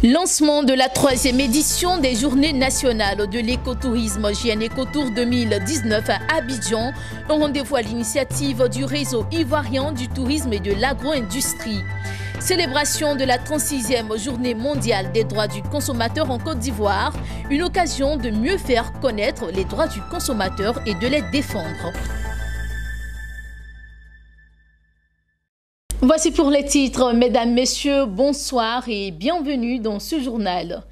Lancement de la 3e édition des Journées nationales de l'écotourisme JN Ecotour 2019 à Abidjan, un rendez-vous à l'initiative du réseau ivoirien du tourisme et de l'agro-industrie. Célébration de la 36e Journée mondiale des droits du consommateur en Côte d'Ivoire, une occasion de mieux faire connaître les droits du consommateur et de les défendre. Voici pour les titres. Mesdames, Messieurs, bonsoir et bienvenue dans ce journal.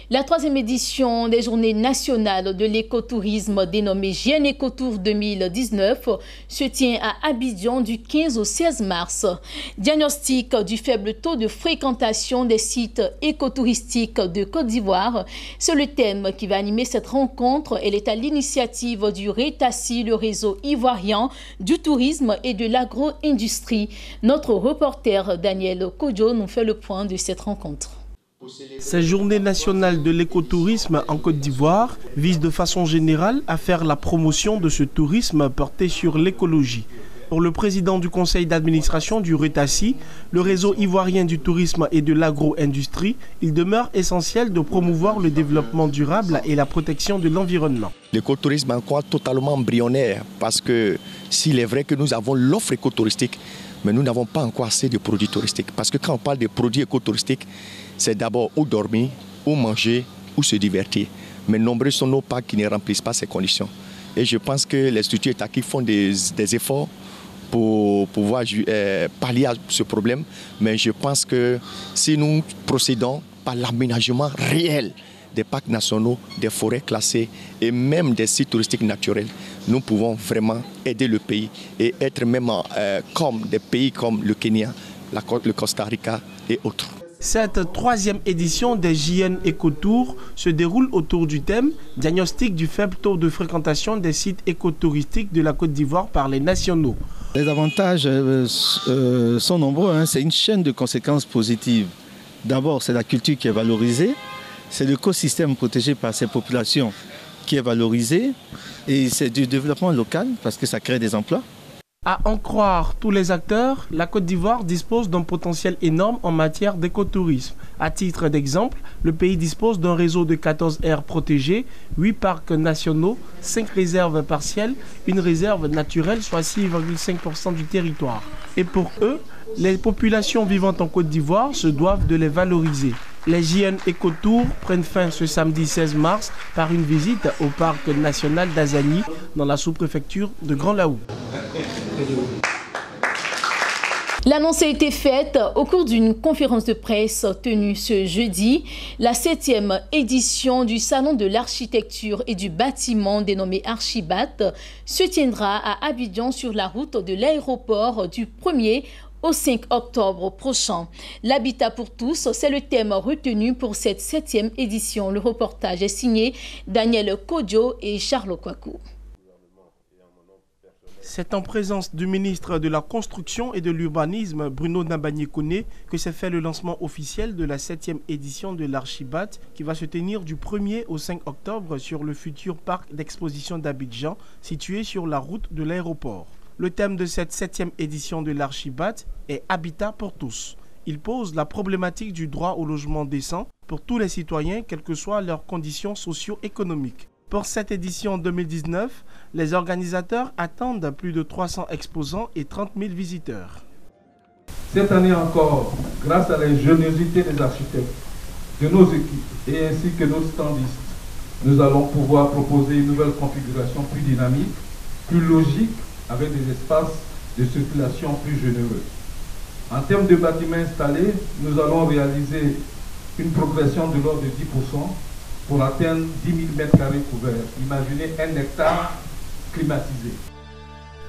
La 3e édition des Journées nationales de l'écotourisme dénommée JN Ecotour 2019 se tient à Abidjan du 15 au 16 mars. Diagnostic du faible taux de fréquentation des sites écotouristiques de Côte d'Ivoire, c'est le thème qui va animer cette rencontre. Elle est à l'initiative du RETACI, le réseau ivoirien du tourisme et de l'agro-industrie. Notre reporter Daniel Kodjo nous fait le point de cette rencontre. Cette journée nationale de l'écotourisme en Côte d'Ivoire vise de façon générale à faire la promotion de ce tourisme porté sur l'écologie. Pour le président du conseil d'administration du RETACI, le réseau ivoirien du tourisme et de l'agro-industrie, il demeure essentiel de promouvoir le développement durable et la protection de l'environnement. L'écotourisme est encore totalement embryonnaire parce que s'il est vrai que nous avons l'offre écotouristique, mais nous n'avons pas encore assez de produits touristiques. Parce que quand on parle de produits écotouristiques, c'est d'abord où dormir, où manger, où se divertir. Mais nombreux sont nos parcs qui ne remplissent pas ces conditions. Et je pense que les structures étatiques font des efforts pour pouvoir pallier à ce problème. Mais je pense que si nous procédons par l'aménagement réel des parcs nationaux, des forêts classées et même des sites touristiques naturels, nous pouvons vraiment aider le pays et être même comme des pays comme le Kenya, le Costa Rica et autres. Cette 3e édition des JN Ecotour se déroule autour du thème « Diagnostic du faible taux de fréquentation des sites écotouristiques de la Côte d'Ivoire par les nationaux ». Les avantages sont nombreux, c'est une chaîne de conséquences positives. D'abord, c'est la culture qui est valorisée, c'est l'écosystème protégé par ces populations qui est valorisé et c'est du développement local parce que ça crée des emplois. À en croire tous les acteurs, la Côte d'Ivoire dispose d'un potentiel énorme en matière d'écotourisme. À titre d'exemple, le pays dispose d'un réseau de 14 aires protégées, 8 parcs nationaux, 5 réserves partielles, une réserve naturelle, soit 6,5% du territoire. Et pour eux, les populations vivantes en Côte d'Ivoire se doivent de les valoriser. Les JN Ecotour prennent fin ce samedi 16 mars par une visite au parc national d'Azani dans la sous-préfecture de Grand Laou. L'annonce a été faite au cours d'une conférence de presse tenue ce jeudi. La 7e édition du Salon de l'architecture et du bâtiment dénommé Archibat se tiendra à Abidjan sur la route de l'aéroport du 1er au 5 octobre prochain. L'habitat pour tous, c'est le thème retenu pour cette 7e édition. Le reportage est signé Daniel Kodjo et Charles Kwaku. C'est en présence du ministre de la Construction et de l'Urbanisme, Bruno Nabagné-Koné, que s'est fait le lancement officiel de la 7e édition de l'Archibat qui va se tenir du 1er au 5 octobre sur le futur parc d'exposition d'Abidjan situé sur la route de l'aéroport. Le thème de cette 7e édition de l'Archibat est « Habitat pour tous ». Il pose la problématique du droit au logement décent pour tous les citoyens, quelles que soient leurs conditions socio-économiques. Pour cette édition 2019, les organisateurs attendent plus de 300 exposants et 30 000 visiteurs. Cette année encore, grâce à la générosité des architectes, de nos équipes et ainsi que nos standistes, nous allons pouvoir proposer une nouvelle configuration plus dynamique, plus logique, avec des espaces de circulation plus généreux. En termes de bâtiments installés, nous allons réaliser une progression de l'ordre de 10% pour atteindre 10 000 m² couverts. Imaginez 1 hectare climatisé.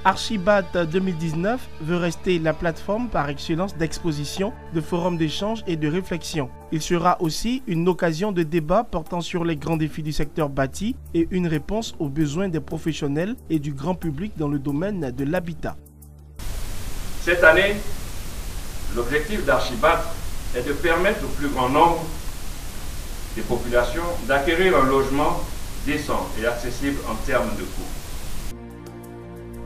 Archibat 2019 veut rester la plateforme par excellence d'exposition, de forums d'échange et de réflexion. Il sera aussi une occasion de débat portant sur les grands défis du secteur bâti et une réponse aux besoins des professionnels et du grand public dans le domaine de l'habitat. Cette année, l'objectif d'Archibat est de permettre au plus grand nombre des populations d'acquérir un logement décent et accessible en termes de coût.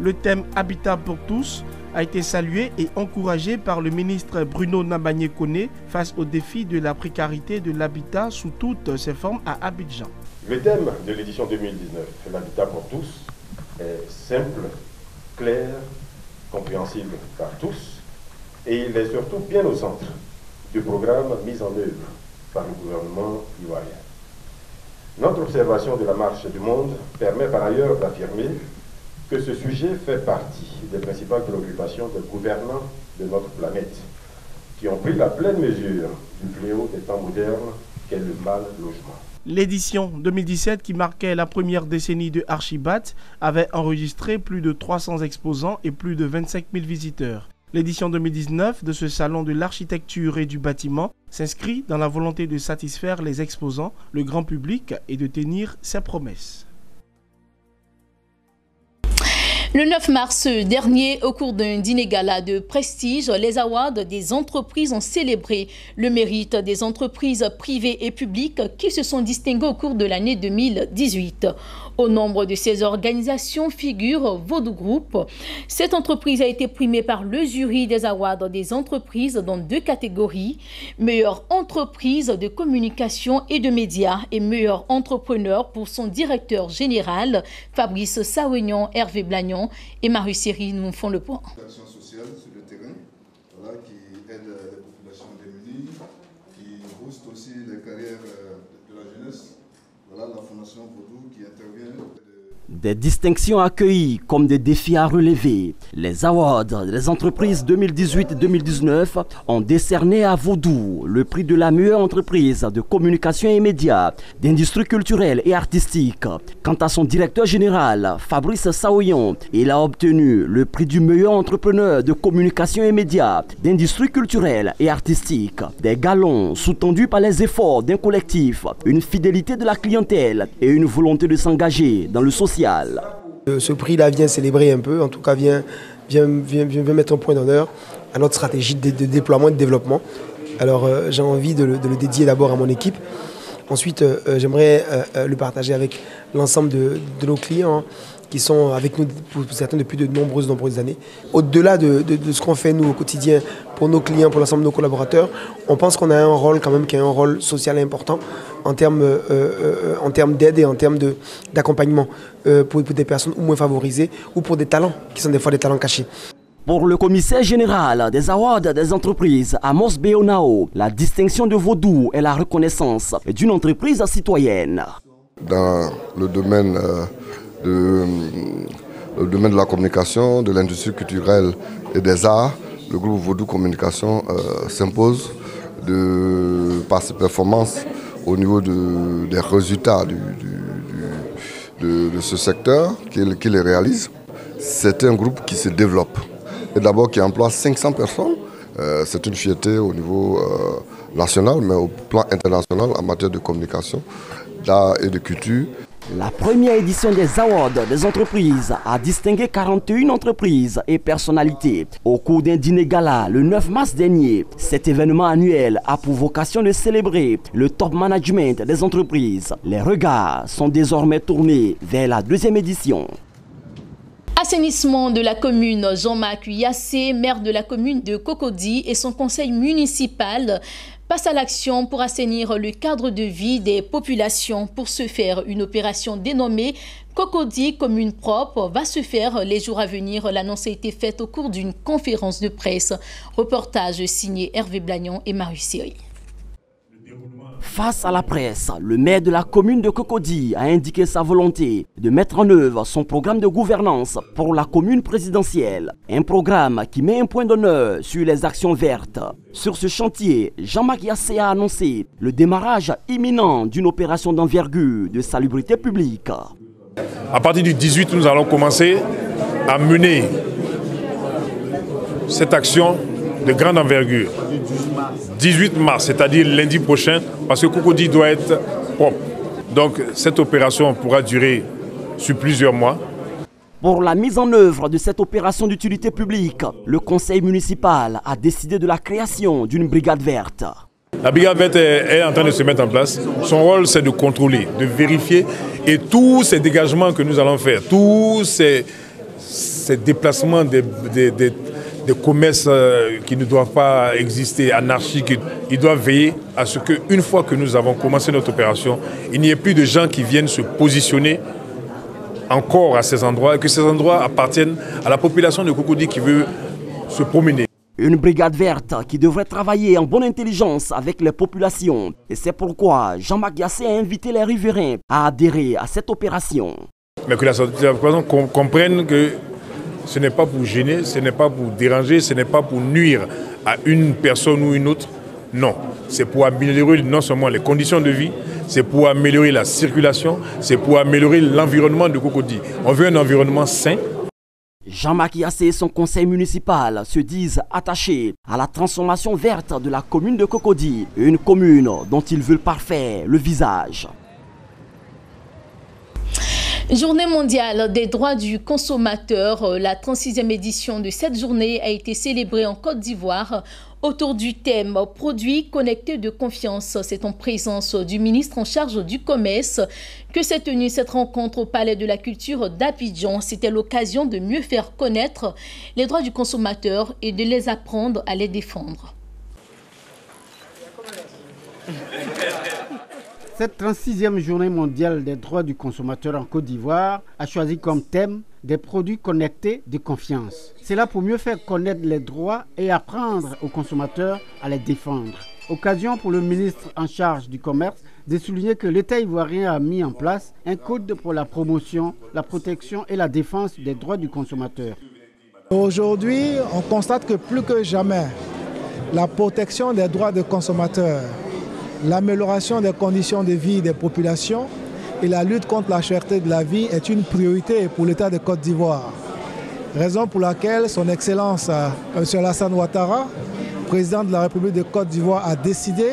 Le thème Habitat pour tous a été salué et encouragé par le ministre Bruno Nabagné-Koné face au défi de la précarité de l'habitat sous toutes ses formes à Abidjan. Le thème de l'édition 2019, l'habitat pour tous, est simple, clair, compréhensible par tous et il est surtout bien au centre du programme mis en œuvre par le gouvernement ivoirien. Notre observation de la marche du monde permet par ailleurs d'affirmer que ce sujet fait partie des principales préoccupations des gouvernants de notre planète, qui ont pris la pleine mesure du fléau des temps modernes qu'est le mal logement. L'édition 2017, qui marquait la première décennie de Archibat, avait enregistré plus de 300 exposants et plus de 25 000 visiteurs. L'édition 2019 de ce salon de l'architecture et du bâtiment s'inscrit dans la volonté de satisfaire les exposants, le grand public et de tenir ses promesses. Le 9 mars dernier, au cours d'un dîner gala de prestige, les awards des entreprises ont célébré le mérite des entreprises privées et publiques qui se sont distinguées au cours de l'année 2018. Au nombre de ces organisations figure Vodou Group. Cette entreprise a été primée par le jury des awards des entreprises dans 2 catégories, meilleure entreprise de communication et de médias et meilleur entrepreneur pour son directeur général, Fabrice Saoignon, Hervé Blagnon et Marie Siri nous font le point. L'action sociale sur le terrain, voilà, qui aide les populations démunies, qui booste aussi les carrières de la jeunesse. Voilà la Fondation Vodou qui intervient. Des distinctions accueillies comme des défis à relever. Les awards des entreprises 2018-2019 ont décerné à Vodou le prix de la meilleure entreprise de communication et médias, d'industrie culturelle et artistique. Quant à son directeur général, Fabrice Saoignon, il a obtenu le prix du meilleur entrepreneur de communication et médias, d'industrie culturelle et artistique. Des galons sous-tendus par les efforts d'un collectif, une fidélité de la clientèle et une volonté de s'engager dans le social. Ce prix-là vient célébrer un peu, en tout cas vient mettre un point d'honneur à notre stratégie de déploiement et de développement. Alors j'ai envie de le dédier d'abord à mon équipe. Ensuite, j'aimerais le partager avec l'ensemble de nos clients qui sont avec nous pour certains depuis de nombreuses années. Au-delà de ce qu'on fait nous au quotidien pour nos clients, pour l'ensemble de nos collaborateurs, on pense qu'on a un rôle quand même qui est un rôle social important en termes d'aide et en termes d'accompagnement pour des personnes moins favorisées ou pour des talents qui sont des fois des talents cachés. Pour le commissaire général des awards des entreprises, Amos Beonao, la distinction de Vodou est la reconnaissance d'une entreprise citoyenne. Dans le domaine de la communication, de l'industrie culturelle et des arts, le groupe Vodou Communication s'impose par ses performances au niveau des résultats de ce secteur qu'il les réalise. C'est un groupe qui se développe et d'abord qui emploie 500 personnes. C'est une fierté au niveau national, mais au plan international en matière de communication, d'art et de culture. La première édition des awards des entreprises a distingué 41 entreprises et personnalités au cours d'un dîner gala le 9 mars dernier. Cet événement annuel a pour vocation de célébrer le top management des entreprises. Les regards sont désormais tournés vers la 2e édition. Assainissement de la commune, Jean-Marc Yassé, maire de la commune de Cocody et son conseil municipal passe à l'action pour assainir le cadre de vie des populations. Pour ce faire, une opération dénommée Cocody Commune Propre va se faire les jours à venir. L'annonce a été faite au cours d'une conférence de presse. Reportage signé Hervé Blagnon et Marie Siri. Face à la presse, le maire de la commune de Cocody a indiqué sa volonté de mettre en œuvre son programme de gouvernance pour la commune présidentielle. Un programme qui met un point d'honneur sur les actions vertes. Sur ce chantier, Jean-Marc Yassé a annoncé le démarrage imminent d'une opération d'envergure de salubrité publique. À partir du 18, nous allons commencer à mener cette action de grande envergure. 18 mars, c'est-à-dire lundi prochain, parce que Cocody doit être propre. Donc cette opération pourra durer sur plusieurs mois. Pour la mise en œuvre de cette opération d'utilité publique, le conseil municipal a décidé de la création d'une brigade verte. La brigade verte est en train de se mettre en place. Son rôle, c'est de contrôler, de vérifier et tous ces dégagements que nous allons faire, tous ces ces déplacements des commerces qui ne doivent pas exister, anarchiques, ils doivent veiller à ce qu'une fois que nous avons commencé notre opération, il n'y ait plus de gens qui viennent se positionner encore à ces endroits et que ces endroits appartiennent à la population de Cocody qui veut se promener. Une brigade verte qui devrait travailler en bonne intelligence avec les populations. Et c'est pourquoi Jean-Marc Yassé a invité les riverains à adhérer à cette opération. Mais que la population comprenne que ce n'est pas pour gêner, ce n'est pas pour déranger, ce n'est pas pour nuire à une personne ou une autre. Non, c'est pour améliorer non seulement les conditions de vie, c'est pour améliorer la circulation, c'est pour améliorer l'environnement de Cocody. On veut un environnement sain. Jean-Marc Yassé et son conseil municipal se disent attachés à la transformation verte de la commune de Cocody, une commune dont ils veulent parfaire le visage. Journée mondiale des droits du consommateur, la 36e édition de cette journée a été célébrée en Côte d'Ivoire autour du thème « Produits connectés de confiance ». C'est en présence du ministre en charge du commerce que s'est tenue cette rencontre au Palais de la Culture d'Abidjan. C'était l'occasion de mieux faire connaître les droits du consommateur et de les apprendre à les défendre. Cette 36e journée mondiale des droits du consommateur en Côte d'Ivoire a choisi comme thème des produits connectés de confiance. C'est là pour mieux faire connaître les droits et apprendre aux consommateurs à les défendre. Occasion pour le ministre en charge du commerce de souligner que l'État ivoirien a mis en place un code pour la promotion, la protection et la défense des droits du consommateur. Aujourd'hui, on constate que plus que jamais, la protection des droits des consommateurs, l'amélioration des conditions de vie des populations et la lutte contre la cherté de la vie est une priorité pour l'État de Côte d'Ivoire. Raison pour laquelle son Excellence M. Alassane Ouattara, président de la République de Côte d'Ivoire, a décidé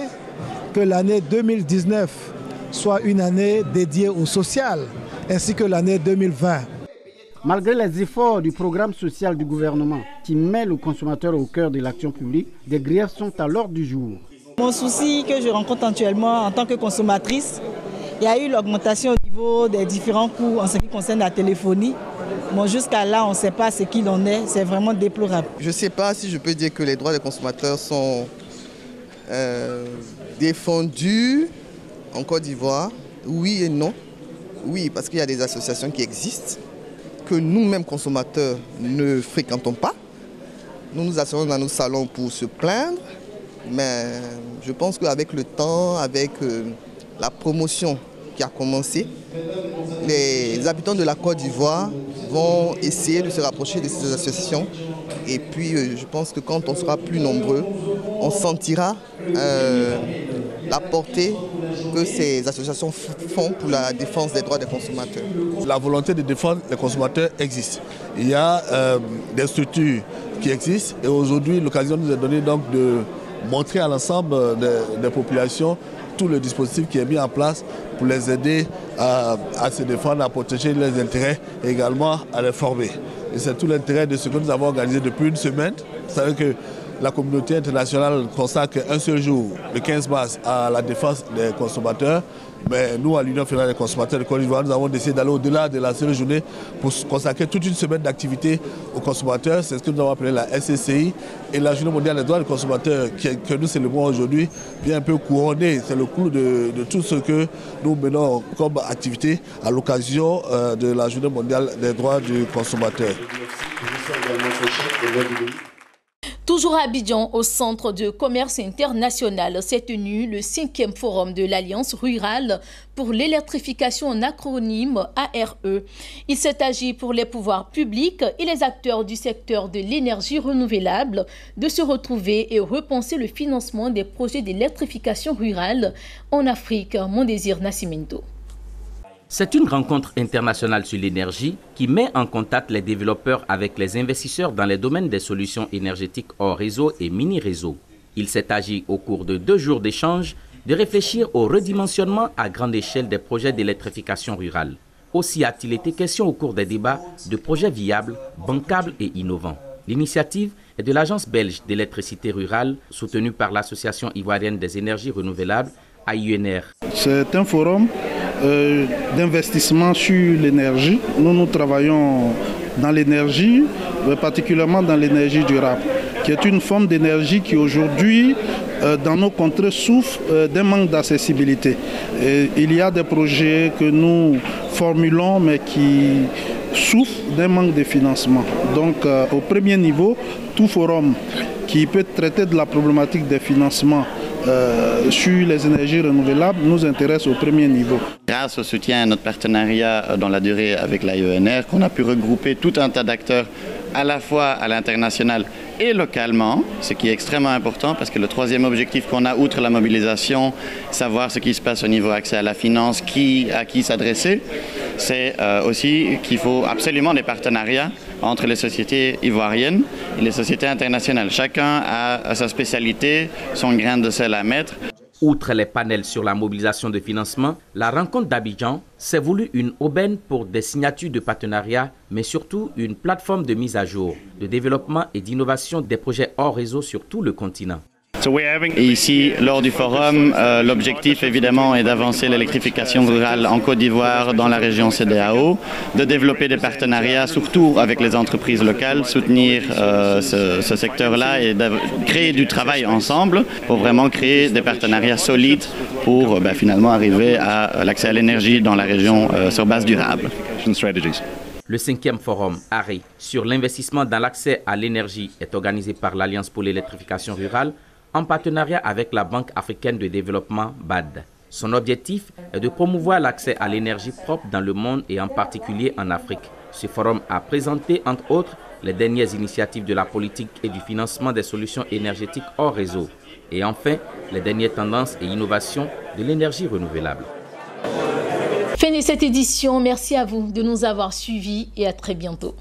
que l'année 2019 soit une année dédiée au social, ainsi que l'année 2020. Malgré les efforts du programme social du gouvernement qui met le consommateur au cœur de l'action publique, des griefs sont à l'ordre du jour. Mon souci que je rencontre actuellement en tant que consommatrice, il y a eu l'augmentation au niveau des différents coûts en ce qui concerne la téléphonie. Bon, jusqu'à là, on ne sait pas ce qu'il en est, c'est vraiment déplorable. Je ne sais pas si je peux dire que les droits des consommateurs sont défendus en Côte d'Ivoire. Oui et non. Oui, parce qu'il y a des associations qui existent, que nous-mêmes consommateurs ne fréquentons pas. Nous nous assurons dans nos salons pour se plaindre. Mais je pense qu'avec le temps, avec la promotion qui a commencé, les habitants de la Côte d'Ivoire vont essayer de se rapprocher de ces associations. Et puis je pense que quand on sera plus nombreux, on sentira la portée que ces associations font pour la défense des droits des consommateurs. La volonté de défendre les consommateurs existe. Il y a des structures qui existent et aujourd'hui l'occasion nous est donnée donc de montrer à l'ensemble des populations tout le dispositif qui est mis en place pour les aider à se défendre, à protéger leurs intérêts et également à les former. Et c'est tout l'intérêt de ce que nous avons organisé depuis une semaine. Vous savez que la communauté internationale consacre un seul jour, le 15 mars, à la défense des consommateurs. Mais nous, à l'Union fédérale des consommateurs de Côte d'Ivoire, nous avons décidé d'aller au-delà de la seule journée pour consacrer toute une semaine d'activité aux consommateurs. C'est ce que nous avons appelé la SCCI. Et la Journée mondiale des droits des consommateurs, que nous célébrons aujourd'hui, vient un peu couronner. C'est le clou de tout ce que nous menons comme activité à l'occasion de la Journée mondiale des droits du consommateur. Toujours à Abidjan, au Centre de commerce international, s'est tenu le 5e forum de l'Alliance rurale pour l'électrification, en acronyme ARE. Il s'est agi pour les pouvoirs publics et les acteurs du secteur de l'énergie renouvelable de se retrouver et repenser le financement des projets d'électrification rurale en Afrique. Mon désir Nascimento. C'est une rencontre internationale sur l'énergie qui met en contact les développeurs avec les investisseurs dans les domaines des solutions énergétiques hors réseau et mini-réseau. Il s'est agi au cours de 2 jours d'échange de réfléchir au redimensionnement à grande échelle des projets d'électrification rurale. Aussi a-t-il été question au cours des débats de projets viables, bancables et innovants. L'initiative est de l'Agence belge d'électricité rurale, soutenue par l'Association ivoirienne des énergies renouvelables, AIUNR. C'est un forum d'investissement sur l'énergie. Nous travaillons dans l'énergie, particulièrement dans l'énergie durable, qui est une forme d'énergie qui aujourd'hui, dans nos contrées, souffre d'un manque d'accessibilité. Il y a des projets que nous formulons, mais qui souffrent d'un manque de financement. Donc, au premier niveau, tout forum qui peut traiter de la problématique des financements sur les énergies renouvelables nous intéresse au premier niveau. Grâce au soutien à notre partenariat dans la durée avec l'AENR, qu'on a pu regrouper tout un tas d'acteurs à la fois à l'international et localement, ce qui est extrêmement important parce que le troisième objectif qu'on a, outre la mobilisation, savoir ce qui se passe au niveau accès à la finance, à qui s'adresser, c'est aussi qu'il faut absolument des partenariats entre les sociétés ivoiriennes et les sociétés internationales. Chacun a sa spécialité, son grain de sel à mettre. Outre les panels sur la mobilisation de financement, la rencontre d'Abidjan s'est voulu une aubaine pour des signatures de partenariat, mais surtout une plateforme de mise à jour, de développement et d'innovation des projets hors réseau sur tout le continent. Et ici, lors du forum, l'objectif évidemment est d'avancer l'électrification rurale en Côte d'Ivoire, dans la région CEDEAO, de développer des partenariats, surtout avec les entreprises locales, soutenir ce secteur-là et de créer du travail ensemble pour vraiment créer des partenariats solides pour finalement arriver à l'accès à l'énergie dans la région sur base durable. Le 5e forum ARI sur l'investissement dans l'accès à l'énergie est organisé par l'Alliance pour l'électrification rurale en partenariat avec la Banque africaine de développement BAD. Son objectif est de promouvoir l'accès à l'énergie propre dans le monde et en particulier en Afrique. Ce forum a présenté, entre autres, les dernières initiatives de la politique et du financement des solutions énergétiques hors réseau. Et enfin, les dernières tendances et innovations de l'énergie renouvelable. Fin de cette édition, merci à vous de nous avoir suivis et à très bientôt.